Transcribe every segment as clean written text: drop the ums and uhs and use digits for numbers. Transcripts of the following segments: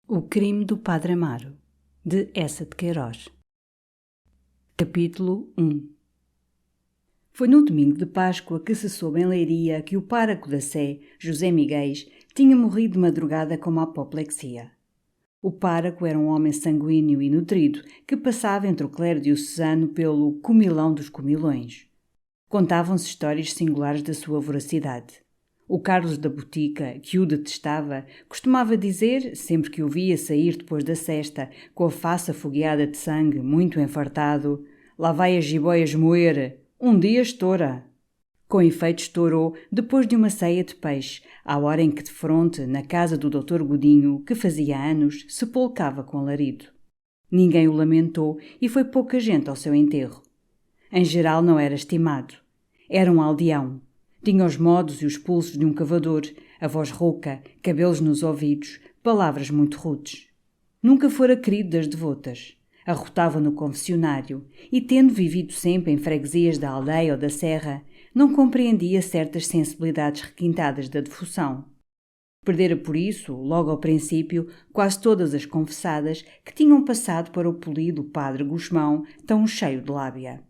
O crime do Padre Amaro, de Eça de Queiroz. Capítulo 1. Foi no domingo de Páscoa que se soube em Leiria que o pároco da Sé, José Miguéis, tinha morrido de madrugada com uma apoplexia. O pároco era um homem sanguíneo e nutrido que passava entre o clero diocesano pelo comilão dos comilões. Contavam-se histórias singulares da sua voracidade. O Carlos da Botica, que o detestava, costumava dizer, sempre que o via sair depois da sesta, com a face afogueada de sangue, muito enfartado: "Lá vai a jiboias moer, um dia estoura." Com efeito estourou depois de uma ceia de peixe, à hora em que defronte, na casa do Dr. Godinho, que fazia anos, se polcava com alarido. Ninguém o lamentou e foi pouca gente ao seu enterro. Em geral não era estimado. Era um aldeão. Tinha os modos e os pulsos de um cavador, a voz rouca, cabelos nos ouvidos, palavras muito rudes. Nunca fora querido das devotas. Arrotava no confessionário e, tendo vivido sempre em freguesias da aldeia ou da serra, não compreendia certas sensibilidades requintadas da devoção. Perdera por isso, logo ao princípio, quase todas as confessadas que tinham passado para o polido padre Gusmão, tão cheio de lábia.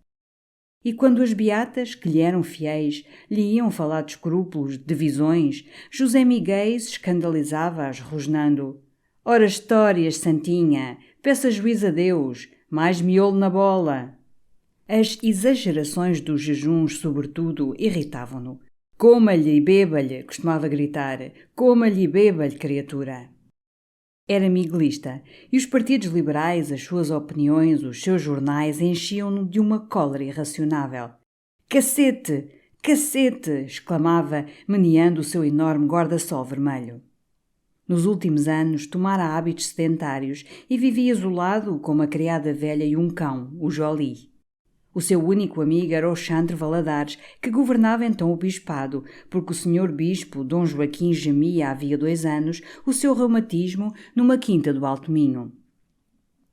E quando as beatas, que lhe eram fiéis, lhe iam falar de escrúpulos, de visões, José Miguéis escandalizava-as, rosnando: "Ora histórias, santinha, peça juízo a Deus, mais miolo na bola." As exagerações dos jejuns, sobretudo, irritavam-no. "Coma-lhe e beba-lhe", costumava gritar, "coma-lhe e beba-lhe, criatura." Era miguelista, e os partidos liberais, as suas opiniões, os seus jornais enchiam-no de uma cólera irracionável. "Cacete! Cacete!" exclamava, meneando o seu enorme guarda-sol vermelho. Nos últimos anos tomara hábitos sedentários e vivia isolado com uma criada velha e um cão, o Joli. O seu único amigo era o Xandre Valadares, que governava então o bispado, porque o senhor bispo, Dom Joaquim, gemia havia 2 anos o seu reumatismo numa quinta do Alto Minho.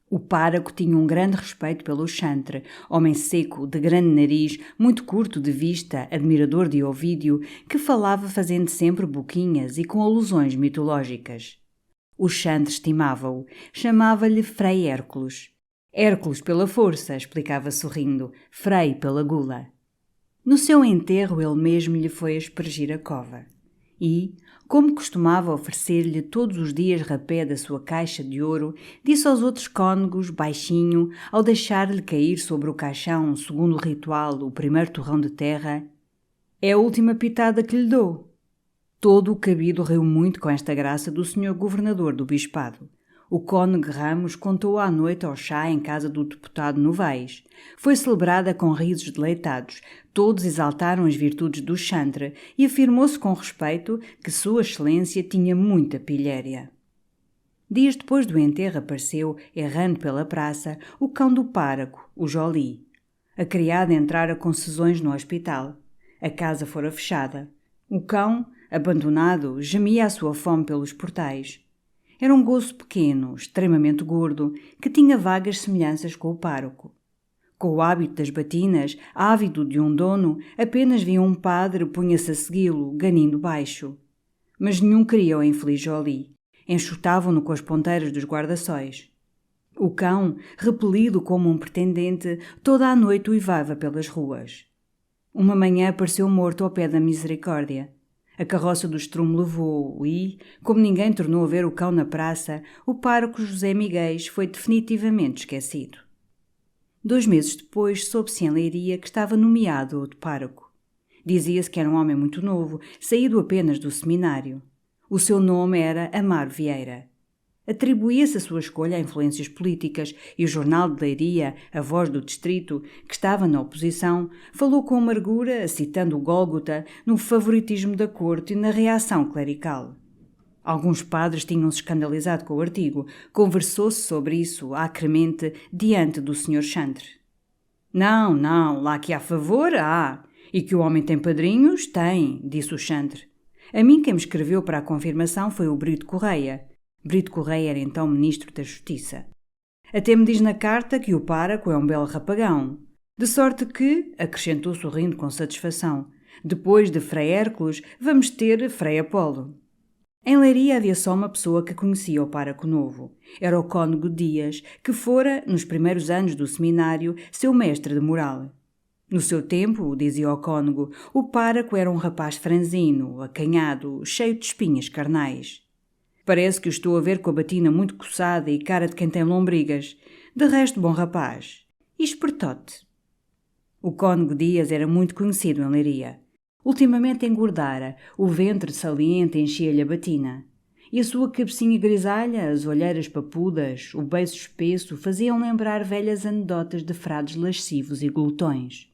O pároco tinha um grande respeito pelo Xandre, homem seco, de grande nariz, muito curto de vista, admirador de Ovídio, que falava fazendo sempre boquinhas e com alusões mitológicas. O Xandre estimava-o, chamava-lhe Frei Hércules. Hércules pela força, explicava sorrindo, Frei pela gula. No seu enterro ele mesmo lhe foi aspergir a cova. E, como costumava oferecer-lhe todos os dias rapé da sua caixa de ouro, disse aos outros cônegos, baixinho, ao deixar-lhe cair sobre o caixão, segundo o ritual, o primeiro torrão de terra: "É a última pitada que lhe dou." Todo o cabido riu muito com esta graça do senhor governador do bispado. O cônego Ramos contou à noite ao chá em casa do deputado Novaes. Foi celebrada com risos deleitados. Todos exaltaram as virtudes do Xandre e afirmou-se com respeito que Sua Excelência tinha muita pilhéria. Dias depois do enterro apareceu, errando pela praça, o cão do pároco, o Joli. A criada entrara com sezões no hospital. A casa fora fechada. O cão, abandonado, gemia a sua fome pelos portais. Era um gozo pequeno, extremamente gordo, que tinha vagas semelhanças com o pároco. Com o hábito das batinas, ávido de um dono, apenas via um padre, punha-se a segui-lo, ganindo baixo. Mas nenhum queria o infeliz Joli. Enxutavam-no com as ponteiras dos guarda-sóis. O cão, repelido como um pretendente, toda a noite uivava pelas ruas. Uma manhã apareceu morto ao pé da Misericórdia. A carroça do estrume levou-o e, como ninguém tornou a ver o cão na praça, o pároco José Miguéis foi definitivamente esquecido. 2 meses depois soube-se em Leiria que estava nomeado outro pároco. Dizia-se que era um homem muito novo, saído apenas do seminário. O seu nome era Amaro Vieira. Atribuía-se a sua escolha a influências políticas e o jornal de Leiria, a Voz do Distrito, que estava na oposição, falou com amargura, citando o Gólgota, no favoritismo da corte e na reação clerical. Alguns padres tinham-se escandalizado com o artigo. Conversou-se sobre isso, acremente, diante do Sr. Xandre. Não, lá que há favor, há. E que o homem tem padrinhos, tem, disse o Xandre. A mim quem me escreveu para a confirmação foi o Brito Correia. Brito Correia era então ministro da Justiça. Até me diz na carta que o pároco é um belo rapagão. De sorte que, acrescentou sorrindo com satisfação, depois de Frei Hércules, vamos ter Frei Apolo. Em Leiria havia só uma pessoa que conhecia o pároco novo. Era o cônego Dias, que fora, nos primeiros anos do seminário, seu mestre de moral. No seu tempo, dizia o cônego, o pároco era um rapaz franzino, acanhado, cheio de espinhas carnais. Parece que o estou a ver com a batina muito coçada e cara de quem tem lombrigas. De resto, bom rapaz. E espertote. O cônego Dias era muito conhecido em Leiria. Ultimamente engordara, o ventre saliente enchia-lhe a batina. E a sua cabecinha grisalha, as olheiras papudas, o beiço espesso faziam lembrar velhas anedotas de frades lascivos e glutões.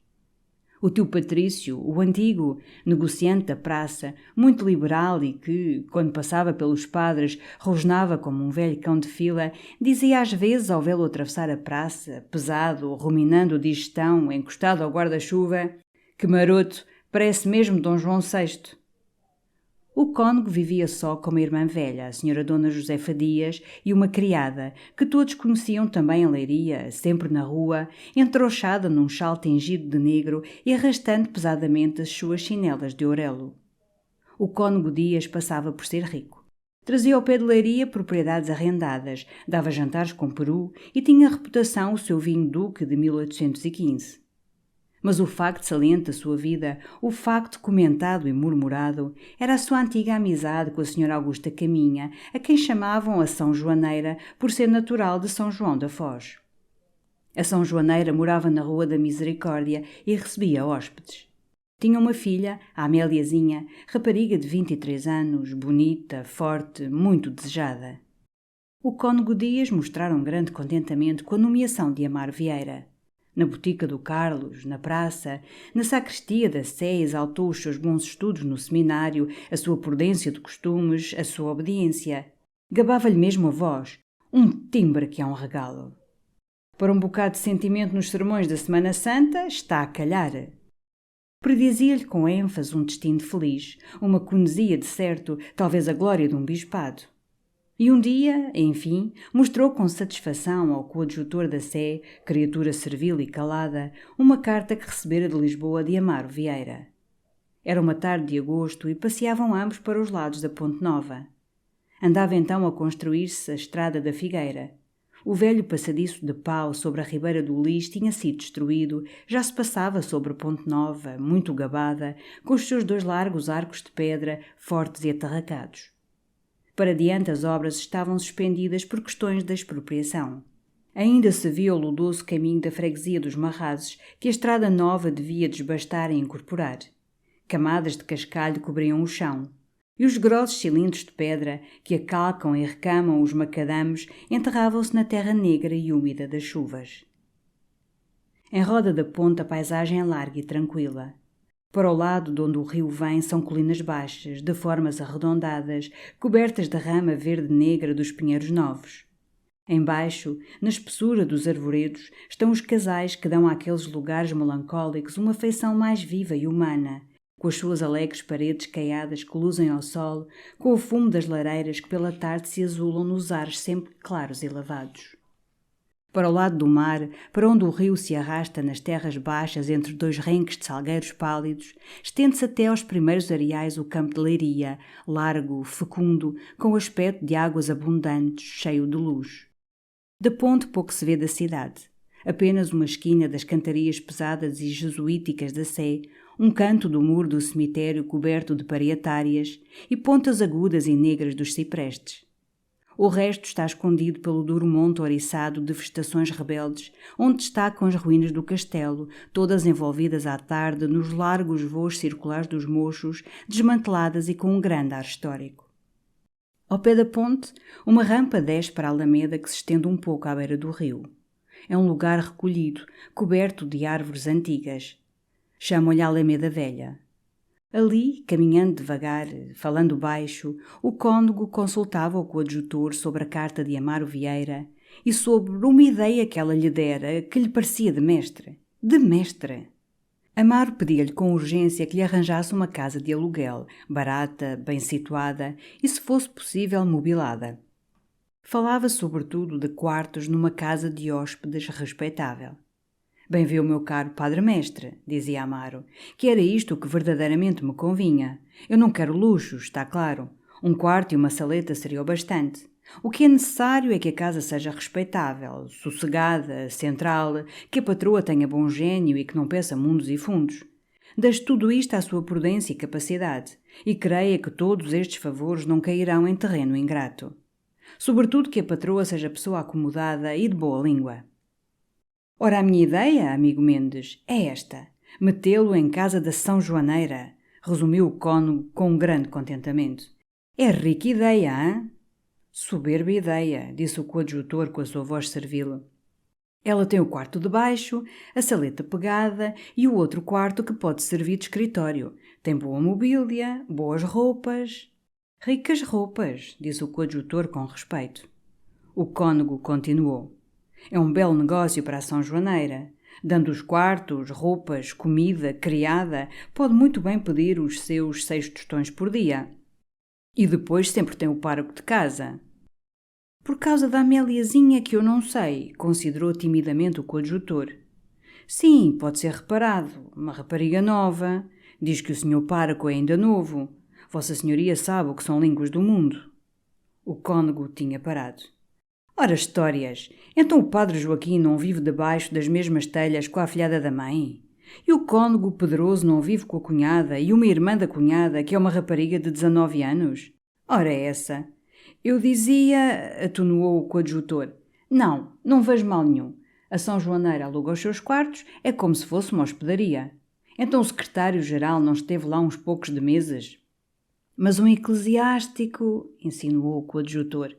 O tio Patrício, o antigo negociante da praça, muito liberal e que, quando passava pelos padres, rosnava como um velho cão de fila, dizia às vezes ao vê-lo atravessar a praça, pesado, ruminando digestão, encostado ao guarda-chuva: "Que maroto, parece mesmo Dom João VI." O cônego vivia só com uma irmã velha, a senhora Dona Josefa Dias, e uma criada, que todos conheciam também em Leiria, sempre na rua, entrouxada num chal tingido de negro e arrastando pesadamente as suas chinelas de ourelo. O cônego Dias passava por ser rico. Trazia ao pé de Leiria propriedades arrendadas, dava jantares com peru e tinha reputação o seu vinho Duque de 1815. Mas o facto saliente da sua vida, o facto comentado e murmurado, era a sua antiga amizade com a senhora Augusta Caminha, a quem chamavam a São Joaneira por ser natural de São João da Foz. A São Joaneira morava na Rua da Misericórdia e recebia hóspedes. Tinha uma filha, a Améliazinha, rapariga de 23 anos, bonita, forte, muito desejada. O cônego Dias mostrara um grande contentamento com a nomeação de Amaro Vieira. Na botica do Carlos, na praça, na sacristia da Sé exaltou os seus bons estudos no seminário, a sua prudência de costumes, a sua obediência. Gabava-lhe mesmo a voz, um timbre que é um regalo. Para um bocado de sentimento nos sermões da Semana Santa, está a calhar. Predizia-lhe com ênfase um destino feliz, uma conesia de certo, talvez a glória de um bispado. E um dia, enfim, mostrou com satisfação ao coadjutor da Sé, criatura servil e calada, uma carta que recebera de Lisboa de Amaro Vieira. Era uma tarde de agosto e passeavam ambos para os lados da Ponte Nova. Andava então a construir-se a estrada da Figueira. O velho passadiço de pau sobre a ribeira do Lis tinha sido destruído, já se passava sobre a Ponte Nova, muito gabada, com os seus 2 largos arcos de pedra, fortes e atarracados. Para diante as obras estavam suspendidas por questões da expropriação. Ainda se via o lodoso caminho da freguesia dos Marrazes, que a estrada nova devia desbastar e incorporar. Camadas de cascalho cobriam o chão, e os grossos cilindros de pedra que acalcam e recamam os macadames enterravam-se na terra negra e úmida das chuvas. Em roda da ponte a paisagem é larga e tranquila. Para o lado de onde o rio vem são colinas baixas, de formas arredondadas, cobertas da rama verde-negra dos pinheiros novos. Embaixo, na espessura dos arvoredos, estão os casais que dão àqueles lugares melancólicos uma feição mais viva e humana, com as suas alegres paredes caiadas que luzem ao sol, com o fumo das lareiras que pela tarde se azulam nos ares sempre claros e lavados. Para o lado do mar, para onde o rio se arrasta nas terras baixas entre 2 renques de salgueiros pálidos, estende-se até aos primeiros areais o campo de Leiria, largo, fecundo, com o aspecto de águas abundantes, cheio de luz. Da ponte pouco se vê da cidade. Apenas uma esquina das cantarias pesadas e jesuíticas da Sé, um canto do muro do cemitério coberto de pareatárias e pontas agudas e negras dos ciprestes. O resto está escondido pelo duro monte oriçado de vegetações rebeldes, onde destacam as ruínas do castelo, todas envolvidas à tarde nos largos voos circulares dos mochos, desmanteladas e com um grande ar histórico. Ao pé da ponte, uma rampa desce para a alameda que se estende um pouco à beira do rio. É um lugar recolhido, coberto de árvores antigas. Chamam-lhe a Alameda Velha. Ali, caminhando devagar, falando baixo, o cônego consultava o coadjutor sobre a carta de Amaro Vieira e sobre uma ideia que ela lhe dera que lhe parecia de mestre. De mestre! Amaro pedia-lhe com urgência que lhe arranjasse uma casa de aluguel, barata, bem situada e, se fosse possível, mobilada. Falava sobretudo de quartos numa casa de hóspedes respeitável. Bem viu, meu caro padre-mestre, dizia Amaro, que era isto o que verdadeiramente me convinha. Eu não quero luxos, está claro. Um quarto e uma saleta seria o bastante. O que é necessário é que a casa seja respeitável, sossegada, central, que a patroa tenha bom gênio e que não peça mundos e fundos. Deixe tudo isto à sua prudência e capacidade, e creia que todos estes favores não cairão em terreno ingrato. Sobretudo que a patroa seja pessoa acomodada e de boa língua. Ora, a minha ideia, amigo Mendes, é esta: metê-lo em casa da São Joaneira, resumiu o cônego com um grande contentamento. É rica ideia, hã? Soberba ideia, disse o coadjutor com a sua voz servil. Ela tem o quarto de baixo, a saleta pegada e o outro quarto que pode servir de escritório. Tem boa mobília, boas roupas. Ricas roupas, disse o coadjutor com respeito. O cônego continuou. É um belo negócio para a São Joaneira. Dando os quartos, roupas, comida, criada, pode muito bem pedir os seus 6 tostões por dia. E depois sempre tem o pároco de casa. Por causa da Améliazinha que eu não sei, considerou timidamente o coadjutor. Sim, pode ser reparado. Uma rapariga nova. Diz que o senhor pároco é ainda novo. Vossa Senhoria sabe o que são línguas do mundo. O cônego tinha parado. Ora, histórias! Então o padre Joaquim não vive debaixo das mesmas telhas com a afilhada da mãe? E o cônego Pedroso não vive com a cunhada e uma irmã da cunhada, que é uma rapariga de 19 anos? Ora essa! Eu dizia, atenuou o coadjutor. Não vejo mal nenhum. A São Joaneira aluga os seus quartos, é como se fosse uma hospedaria. Então o secretário-geral não esteve lá uns poucos de meses? Mas um eclesiástico, insinuou o coadjutor.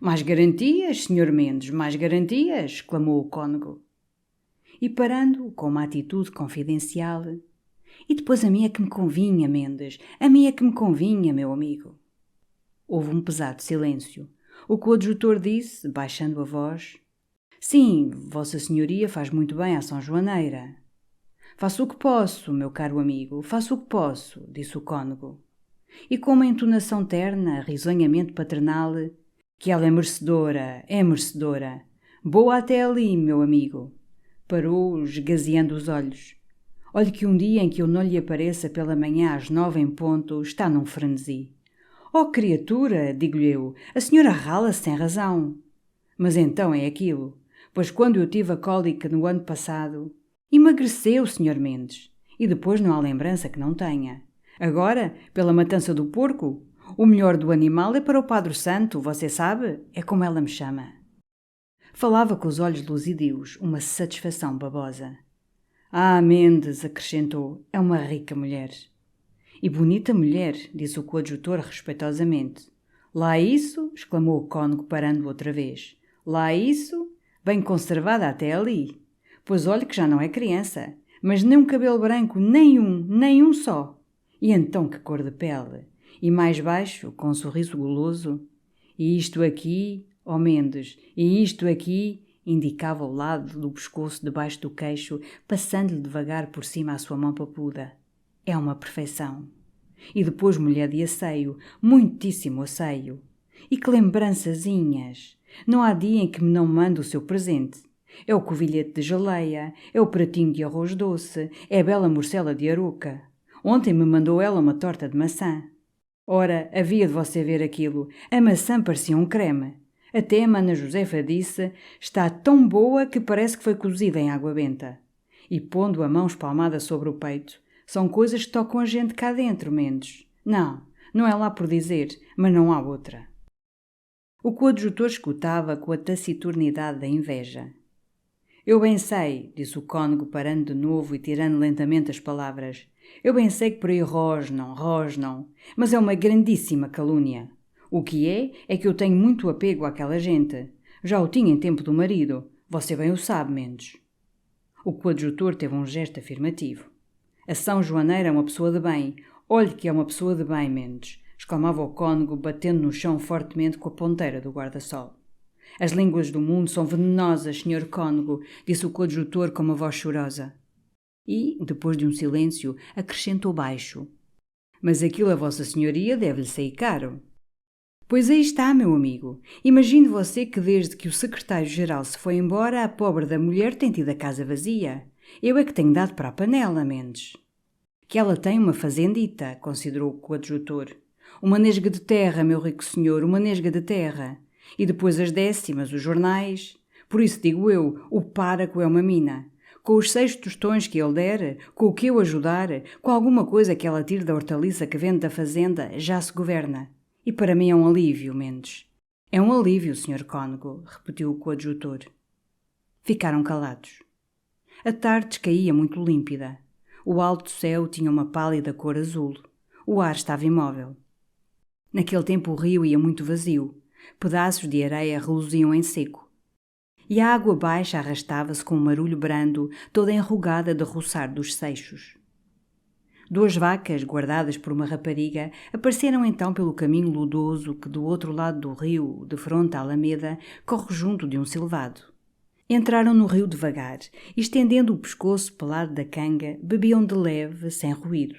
Mais garantias, senhor Mendes, mais garantias, exclamou o cônego. E parando, com uma atitude confidencial. E depois a mim é que me convinha, Mendes, a mim é que me convinha, meu amigo. Houve um pesado silêncio. O coadjutor disse, baixando a voz: Sim, Vossa Senhoria faz muito bem à São Joaneira. Faço o que posso, meu caro amigo, faço o que posso, disse o cônego. E com uma entonação terna, risonhamente paternal: Que ela é merecedora. Boa até ali, meu amigo. Parou, esgazeando os olhos. Olhe que um dia em que eu não lhe apareça pela manhã às 9 em ponto, está num frenesi. Oh, criatura, digo-lhe eu, a senhora rala-se sem razão. Mas então é aquilo, pois quando eu tive a cólica no ano passado, emagreceu, senhor Mendes, e depois não há lembrança que não tenha. Agora, pela matança do porco, o melhor do animal é para o Padre Santo, você sabe? É como ela me chama. Falava com os olhos luzidios, uma satisfação babosa. Ah, Mendes, acrescentou, é uma rica mulher. E bonita mulher, disse o coadjutor respeitosamente. Lá isso, exclamou o cônego parando outra vez. Lá isso, bem conservada até ali. Pois olhe que já não é criança, mas nem um cabelo branco, nem um só. E então que cor de pele. E mais baixo, com um sorriso goloso. E isto aqui, ó Mendes, e isto aqui, indicava o lado do pescoço debaixo do queixo, passando-lhe devagar por cima a sua mão papuda. É uma perfeição. E depois mulher de asseio, muitíssimo asseio. E que lembrançazinhas! Não há dia em que me não mande o seu presente. É o covilhete de geleia, é o pratinho de arroz doce, é a bela morcela de aruca. Ontem me mandou ela uma torta de maçã. Ora, havia de você ver aquilo. A maçã parecia um creme. Até a mana Josefa disse, está tão boa que parece que foi cozida em água benta. E pondo a mão espalmada sobre o peito, são coisas que tocam a gente cá dentro, Mendes. Não é lá por dizer, mas não há outra. O coadjutor escutava com a taciturnidade da inveja. Eu bem sei, disse o cônego parando de novo e tirando lentamente as palavras. Eu bem sei que por aí rosnam, mas é uma grandíssima calúnia. O que é que eu tenho muito apego àquela gente. Já o tinha em tempo do marido. Você bem o sabe, Mendes. O coadjutor teve um gesto afirmativo. A São Joaneira é uma pessoa de bem. Olhe que é uma pessoa de bem, Mendes, exclamava o cônego, batendo no chão fortemente com a ponteira do guarda-sol. As línguas do mundo são venenosas, senhor cônego, disse o coadjutor com uma voz chorosa. E, depois de um silêncio, acrescentou baixo. Mas aquilo a Vossa Senhoria deve-lhe sair caro. Pois aí está, meu amigo. Imagine você que desde que o secretário-geral se foi embora, a pobre da mulher tem tido a casa vazia. Eu é que tenho dado para a panela, Mendes. Que ela tem uma fazendita, considerou o coadjutor. Uma nesga de terra, meu rico senhor, uma nesga de terra. E depois as décimas, os jornais. Por isso digo eu, o páraco é uma mina. Com os 6 tostões que ele der, com o que eu ajudar, com alguma coisa que ela tire da hortaliça que vende da fazenda, já se governa. E para mim é um alívio, Mendes. É um alívio, Sr. Cônego, repetiu o coadjutor. Ficaram calados. A tarde descaía muito límpida. O alto céu tinha uma pálida cor azul. O ar estava imóvel. Naquele tempo o rio ia muito vazio. Pedaços de areia reluziam em seco. E a água baixa arrastava-se com um marulho brando, toda enrugada de roçar dos seixos. 2 vacas, guardadas por uma rapariga, apareceram então pelo caminho lodoso que do outro lado do rio, de fronte à alameda, corre junto de um silvado. Entraram no rio devagar e, estendendo o pescoço pelado da canga, bebiam de leve, sem ruído.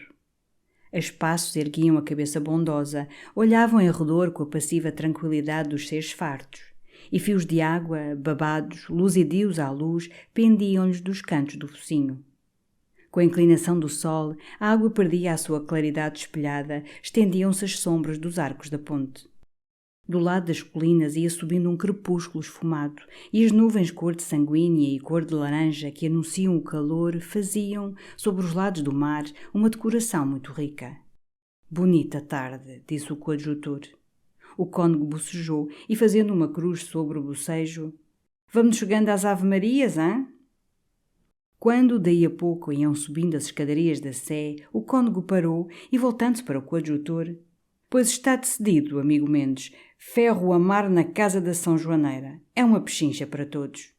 A espaços erguiam a cabeça bondosa, olhavam em redor com a passiva tranquilidade dos seres fartos, e fios de água, babados, luzidios à luz, pendiam-lhes dos cantos do focinho. Com a inclinação do sol, a água perdia a sua claridade espelhada, estendiam-se as sombras dos arcos da ponte. Do lado das colinas ia subindo um crepúsculo esfumado, e as nuvens cor de sanguínea e cor de laranja que anunciam o calor faziam, sobre os lados do mar, uma decoração muito rica. Bonita tarde, disse o coadjutor. O cônego bocejou e, fazendo uma cruz sobre o bocejo, vamos chegando às Ave-Marias, hã? Quando, daí a pouco, iam subindo as escadarias da Sé, o cônego parou e, voltando-se para o coadjutor, pois está decidido, amigo Mendes, ferro a mar na casa da São Joaneira. É uma pechincha para todos.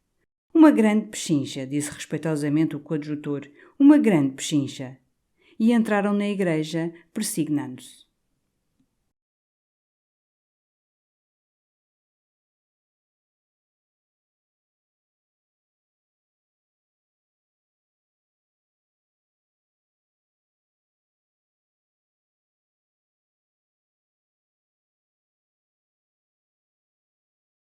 Uma grande pechincha, disse respeitosamente o coadjutor. Uma grande pechincha. E entraram na igreja, persignando-se.